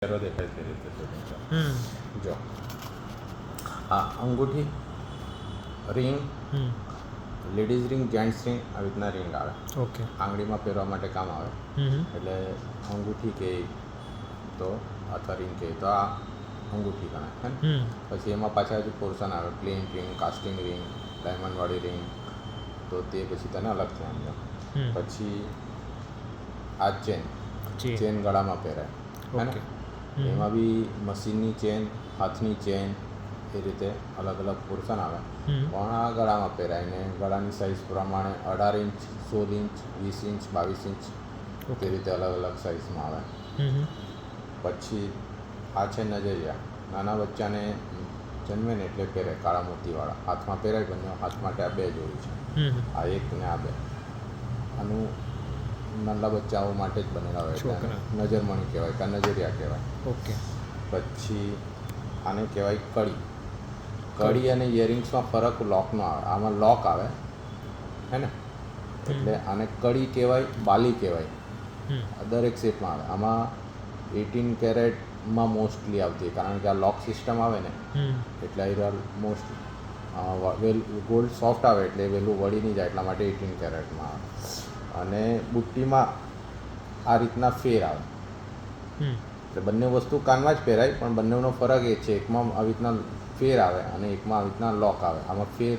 પહેરો દેખાય તે રીતે છે. જો આ અંગૂઠી, ring, ladies ring, gents ring, આવી રીતના રિંગ આવે. ઓકે. આંગળીમાં પહેરવા માટે કામ આવે. એટલે અંગૂઠી કહે તો અથવા રિંગ કહે તો આ અંગૂઠી ગણાય છે ને. પછી એમાં પાછા હજુ પોર્શન આવે, પ્લેન રિંગ, કાસ્ટિંગ રિંગ, ડાયમંડવાળી રિંગ, તો તે પછી તને અલગથી સમજો. પછી આ ચેન ગળામાં પહેરાય હે ને. એમાં બી મશીનની ચેન, હાથની ચેન, એ રીતે અલગ અલગ પોર્શન આવે. પણ આ ગળામાં પહેરાય ને ગળાની સાઇઝ પ્રમાણે 18 ઇંચ, 16 ઇંચ, 20 ઇંચ, 22 ઇંચ, તે રીતે અલગ અલગ સાઇઝમાં આવે. પછી આ છે નજરિયા. નાના બચ્ચાને જન્મે ને એટલે પહેરે કાળા મોતીવાળા, હાથમાં પહેરાય. બંને હાથ માટે આ બે જોડી છે, આ એક ને આ બે. આનું નાના બચ્ચાઓ માટે જ બનેલા હોય એટલે નજરમણી કહેવાય કે નજરિયા કહેવાય. ઓકે. પછી આને કહેવાય કડી. કડી અને ઇયરિંગ્સમાં ફરક લોકનો આવે. આમાં લોક આવે હે ને, એટલે આને કડી કહેવાય, બાલી કહેવાય. દરેક શેપમાં આવે. આમાં 18 કેરેટમાં મોસ્ટલી આવતી, કારણ કે આ લોક સિસ્ટમ આવે ને એટલે આ મોસ્ટ ગોલ્ડ સોફ્ટ આવે એટલે વહેલું વળી નહીં જાય, એટલા માટે 18 કેરેટમાં આવે. અને બુટ્ટીમાં આ રીતના ફેર આવે. એટલે બંને વસ્તુ કાનમાં જ પહેરાય, પણ બંનેનો ફરક એ છે, એકમાં આવી રીતના ફેર આવે અને એકમાં આવી રીતના લોક આવે. આમાં ફેર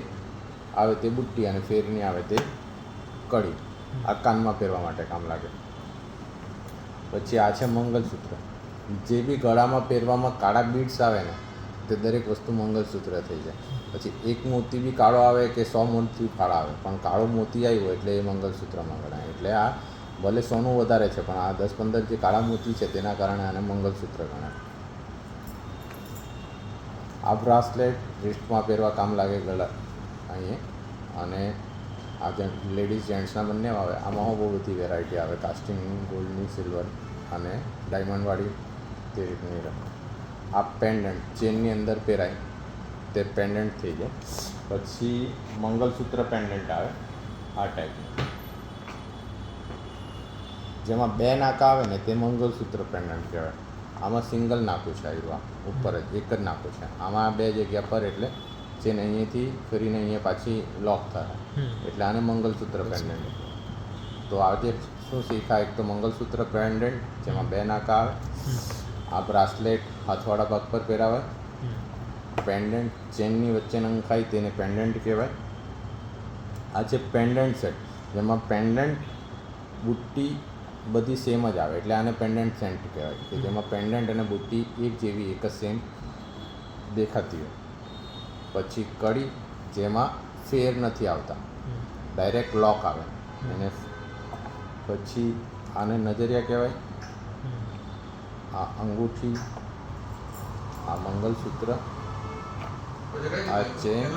આવે તે બુટ્ટી અને ફેર નહીં આવે તે કડી. આ કાનમાં પહેરવા માટે કામ લાગે. પછી આ છે મંગલસૂત્ર. જે બી ગળામાં પહેરવામાં કાળા બીડ્સ આવે ને તે દરેક વસ્તુ મંગલસૂત્ર થઈ જાય. પછી એક મોતી બી કાળો આવે કે 100 મોતી કાળા આવે, પણ કાળો મોતી આવ્યો એટલે એ મંગલસૂત્રમાં ગણાય. એટલે આ ભલે સોનું વધારે છે, પણ આ 10-15 જે કાળા મોતી છે તેના કારણે આને મંગલસૂત્ર ગણાય. આ બ્રાસલેટ રિસ્ટમાં પહેરવા કામ લાગે ગળા અહીંયા. અને આ લેડીઝ જેન્ટ્સના બંને આવે. આમાં બહુ બધી વેરાયટી આવે, કાસ્ટિંગ, ગોલ્ડની, સિલ્વર અને ડાયમંડવાળી, તે રીતની રહે. આ પેન્ડન્ટ ચેનની અંદર પહેરાય તે પેન્ડન્ટ થઈ જાય. પછી મંગલસૂત્ર પેન્ડન્ટ આવે આ ટાઈપનું, જેમાં 2 નાકા આવે ને તે મંગલસૂત્ર પેન્ડન્ટ કહેવાય. આમાં સિંગલ નાકું છે, આવ્યું ઉપર જ એક જ નાકું છે. આમાં 2 જગ્યા પર એટલે ચેન અહીંયાથી ફરીને અહીંયા પાછી લોક થાય, એટલે આને મંગલસૂત્ર પેન્ડન્ટ. તો આજે શું શીખાય? એક તો મંગલસૂત્ર પેન્ડન્ટ જેમાં 2 નાકા આવે. આ બ્રાસલેટ હાથવાળા ભાગ પર પહેરાવાય. પેન્ડન્ટ ચેનની વચ્ચે નંખાય તેને પેન્ડન્ટ કહેવાય. આ છે પેન્ડન્ટ સેટ, જેમાં પેન્ડન્ટ બુટ્ટી બધી સેમ જ આવે, એટલે આને પેન્ડન્ટ સેટ કહેવાય. કે જેમાં પેન્ડન્ટ અને બુટ્ટી એક જેવી, એક જ સેમ દેખાતી હોય. પછી કડી, જેમાં ફેર નથી આવતા, ડાયરેક્ટ લોક આવે એને. પછી આને નજરિયા કહેવાય. આ અંગૂઠી, આ મંગલસૂત્ર, આ ચેન,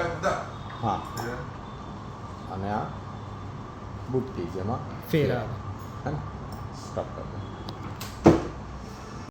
હા, અને આ બુટ્ટી જેમાં ફેર આવે. હે ને. સ્ટોપ કરી દો.